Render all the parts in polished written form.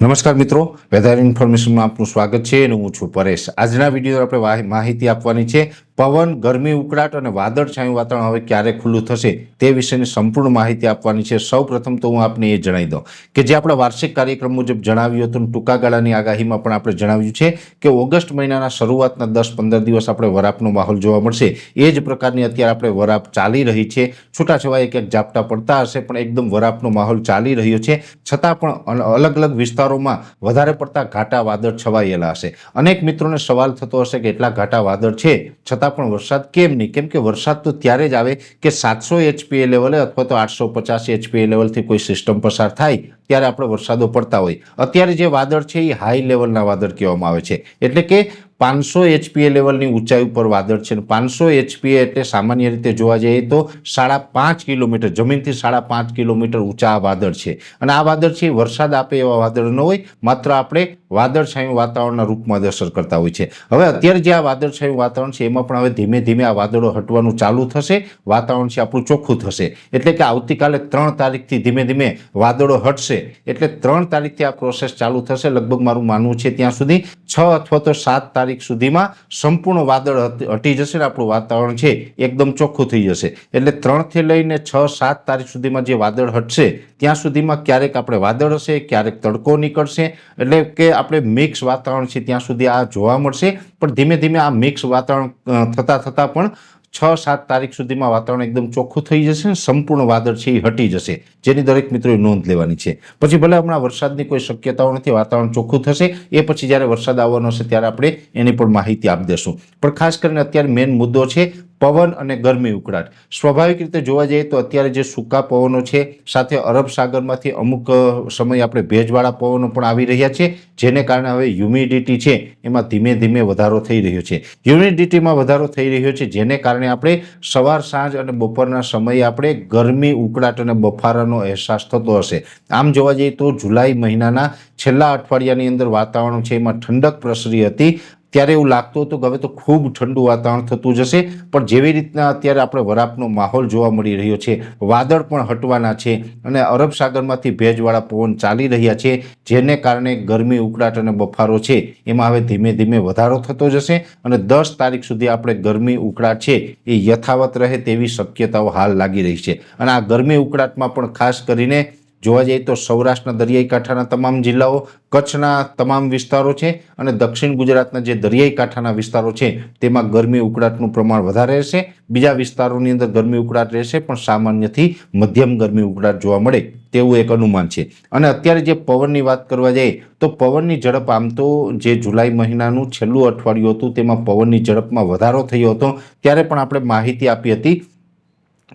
નમસ્કાર મિત્રો, વેધર ઇન્ફોર્મેશનમાં આપનું સ્વાગત છે અને હું છું પરેશ। આજના વિડીયોમાં આપણે માહિતી આપવાની છે પવન, ગરમી, ઉકળાટ અને વાદળછાયું વાતાવરણ હવે ક્યારે ખુલ્લું થશે તે વિશેની સંપૂર્ણ માહિતી આપવાની છે। સૌપ્રથમ તો હું આપને એ જણાવી દઉં કે જે આપણા વાર્ષિક કાર્યક્રમ મુજબ જણાવ્યું હતું, ટૂંકા ગાળાની આગાહીમાં પણ આપણે જણાવ્યું છે કે ઓગસ્ટ મહિનાના શરૂઆતના 10-15 દિવસ આપણે વરાપનો માહોલ જોવા મળશે। એ જ પ્રકારની અત્યારે આપણે વરાપ ચાલી રહી છે। છૂટાછવાયા ક્યાંક ઝાપટા પડતા હશે પણ એકદમ વરાપનો માહોલ ચાલી રહ્યો છે, છતાં પણ અલગ અલગ વિસ્તારોમાં વધારે પડતા ઘાટા વાદળ છવાયેલા હશે। અનેક મિત્રોને સવાલ થતો હશે કે એટલા ઘાટા વાદળ છે છતાં પણ વરસાદ કેમ નહીં? કેમ કે વરસાદ તો ત્યારે જ આવે કે 700 HPA લેવલે અથવા તો 850 HPA લેવલથી કોઈ સિસ્ટમ પસાર થાય ત્યારે આપણે વરસાદો પડતા હોય। અત્યારે જે વાદળ છે એ હાઈ લેવલના વાદળ કહેવામાં આવે છે, એટલે કે 500 HPA લેવલની ઊંચાઈ ઉપર વાદળ છે। 500 HPA એટલે સામાન્ય રીતે જોવા જઈએ તો 5.5 કિલોમીટર, જમીનથી 5.5 કિલોમીટર ઊંચા આ વાદળ છે। અને આ વાદળ છે વરસાદ આપે એવા વાદળ ન હોય, માત્ર આપણે વાદળછાયું વાતાવરણના રૂપમાં જ અસર કરતા હોય છે। હવે અત્યારે જે આ વાદળછાયું વાતાવરણ છે એમાં પણ હવે ધીમે ધીમે આ વાદળો હટવાનું ચાલુ થશે, વાતાવરણ છે આપણું ચોખ્ખું થશે। એટલે કે આવતીકાલે 3 તારીખથી ધીમે ધીમે વાદળો હટશે, એટલે 3 તારીખથી આ પ્રોસેસ ચાલુ થશે। લગભગ મારું માનવું છે ત્યાં સુધી 6 અથવા તો 7 તારીખ સુધીમાં સંપૂર્ણ વાદળ હટી જશે ને આપણું વાતાવરણ છે એકદમ ચોખ્ખું થઈ જશે। એટલે 3 થી લઈને 6-7 તારીખ સુધીમાં જે વાદળ હટશે ત્યાં સુધીમાં ક્યારેક આપણે વાદળ હશે, ક્યારેક તડકો નીકળશે, એટલે કે આપણે મિક્સ વાતાવરણ છે ત્યાં સુધી આ જોવા મળશે। પણ ધીમે ધીમે આ મિક્સ વાતાવરણ થતાં પણ 6-7 તારીખ સુધીમાં વાતાવરણ એકદમ ચોખ્ખું થઈ જશે ને સંપૂર્ણ વાદળ છે એ હટી જશે, જેની દરેક મિત્રોએ નોંધ લેવાની છે। પછી ભલે હમણાં વરસાદની કોઈ શક્યતાઓ નથી, વાતાવરણ ચોખ્ખું થશે, એ પછી જ્યારે વરસાદ આવવાનો હશે ત્યારે આપણે એની પણ માહિતી આપી દેશું। પણ ખાસ કરીને અત્યારે મેઇન મુદ્દો છે પવન અને ગરમી, ઉકળાટ। સ્વાભાવિક રીતે જોવા જઈએ તો અત્યારે જે સૂકા પવનો છે સાથે અરબ સાગરમાંથી અમુક સમય આપણે ભેજવાળા પવનો પણ આવી રહ્યા છે, જેને કારણે હવે હ્યુમિડિટી છે એમાં ધીમે ધીમે વધારો થઈ રહ્યો છે। હ્યુમિડિટીમાં વધારો થઈ રહ્યો છે જેને કારણે આપણે સવાર, સાંજ અને બપોરના સમયે આપણે ગરમી, ઉકળાટ અને બફારાનો અહેસાસ થતો હશે। આમ જોવા જઈએ તો જુલાઈ મહિનાના છેલ્લા અઠવાડિયાની અંદર વાતાવરણ છે એમાં ઠંડક પ્રસરી હતી, ત્યારે એવું લાગતું હતું કે હવે તો ખૂબ ઠંડુ વાતાવરણ થતું જશે। પણ જેવી રીતના અત્યારે આપણે વરાપનો માહોલ જોવા મળી રહ્યો છે, વાદળ પણ હટવાના છે અને અરબ સાગરમાંથી ભેજવાળા પવન ચાલી રહ્યા છે, જેને કારણે ગરમી, ઉકળાટ અને બફારો છે એમાં હવે ધીમે ધીમે વધારો થતો જશે અને 10 તારીખ સુધી આપણે ગરમી, ઉકળાટ છે એ યથાવત રહે તેવી શક્યતાઓ હાલ લાગી રહી છે। અને આ ગરમી ઉકળાટમાં પણ ખાસ કરીને જોવા જઈએ તો સૌરાષ્ટ્રના દરિયાઈ કાંઠાના તમામ જિલ્લાઓ, કચ્છના તમામ વિસ્તારો છે અને દક્ષિણ ગુજરાતના જે દરિયાઈ કાંઠાના વિસ્તારો છે તેમાં ગરમી ઉકળાટનું પ્રમાણ વધારે રહેશે। બીજા વિસ્તારોની અંદર ગરમી ઉકળાટ રહેશે પણ સામાન્યથી મધ્યમ ગરમી ઉકળાટ જોવા મળે તેવું એક અનુમાન છે। અને અત્યારે જે પવનની વાત કરવા જઈએ તો પવનની ઝડપ, આમ તો જે જુલાઈ મહિનાનું છેલ્લું અઠવાડિયું હતું તેમાં પવનની ઝડપમાં વધારો થયો હતો, ત્યારે પણ આપણે માહિતી આપી હતી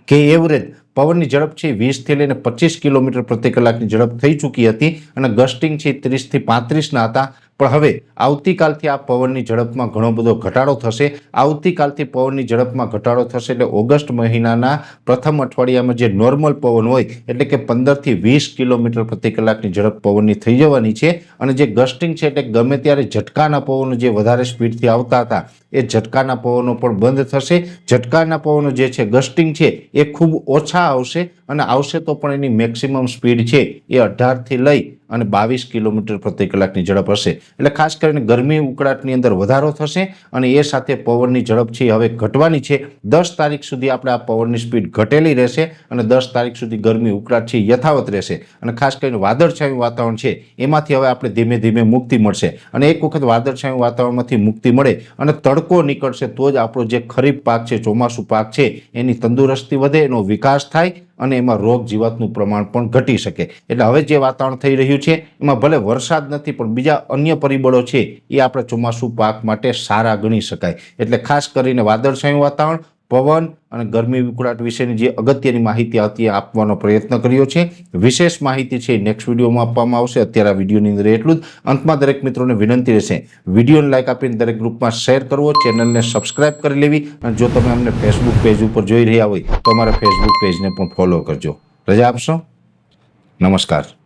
કે એવરેજ પવનની ઝડપ છે 20 થી લઈને 25 કિલોમીટર પ્રતિ કલાકની ઝડપ થઈ ચૂકી હતી અને ગસ્ટિંગ છે 30 થી 35ના હતા। પણ હવે આવતીકાલથી આ પવનની ઝડપમાં ઘણો બધો ઘટાડો થશે। આવતીકાલથી પવનની ઝડપમાં ઘટાડો થશે એટલે ઓગસ્ટ મહિનાના પ્રથમ અઠવાડિયામાં જે નોર્મલ પવન હોય એટલે કે 15 થી 20 કિલોમીટર પ્રતિ કલાકની ઝડપ પવનની થઈ જવાની છે। અને જે ગસ્ટિંગ છે એટલે ગમે ત્યારે ઝટકાના પવનો જે વધારે સ્પીડથી આવતા હતા એ ઝટકાના પવનો પણ બંધ થશે। ઝટકાના પવનો જે છે, ગસ્ટિંગ છે એ ખૂબ ઓછા આવશે અને આવશે તો પણ એની મેક્સિમમ સ્પીડ છે એ 18 થી લઈ અને 22 કિલોમીટર પ્રતિ કલાકની ઝડપ હશે। એટલે ખાસ કરીને ગરમી ઉકળાટની અંદર વધારો થશે અને એ સાથે પવનની ઝડપ છે હવે ઘટવાની છે। 10 તારીખ સુધી આપણે આ પવનની સ્પીડ ઘટેલી રહેશે અને 10 તારીખ સુધી ગરમી ઉકળાટ છે યથાવત રહેશે અને ખાસ કરીને વાદળછાયું વાતાવરણ છે એમાંથી હવે આપણે ધીમે ધીમે મુક્તિ મળશે। અને એક વખત વાદળછાયું વાતાવરણમાંથી મુક્તિ મળે અને તડકો નીકળશે તો જ આપણો જે ખરીફ પાક છે, ચોમાસું પાક છે એની તંદુરસ્તી વધે, એનો વિકાસ થાય અને એમાં રોગ જીવાતનું પ્રમાણ પણ ઘટી શકે। એટલે હવે જે વાતાવરણ થઈ રહ્યું છે એમાં ભલે વરસાદ નથી પણ બીજા અન્ય પરિબળો છે એ આપણે ચોમાસું પાક માટે સારા ગણી શકાય। એટલે ખાસ કરીને વાદળછાયું વાતાવરણ, પવન અને ગરમી ઉકળાટ વિશેની જે અગત્યની માહિતી હતી આપવાનો પ્રયત્ન કર્યો છે। વિશેષ માહિતી છે નેક્સ્ટ વિડીયોમાં આપવામાં આવશે। અત્યારે આ વિડીયોની અંદર એટલું જ। અંતમાં દરેક મિત્રોને વિનંતી રહેશે વિડીયોને લાઇક આપીને દરેક ગ્રુપમાં શેર કરવો, ચેનલને સબસ્ક્રાઇબ કરી લેવી અને જો તમે અમને ફેસબુક પેજ ઉપર જોઈ રહ્યા હોય તો અમારા ફેસબુક પેજને પણ ફોલો કરજો। રજા આપશો। નમસ્કાર।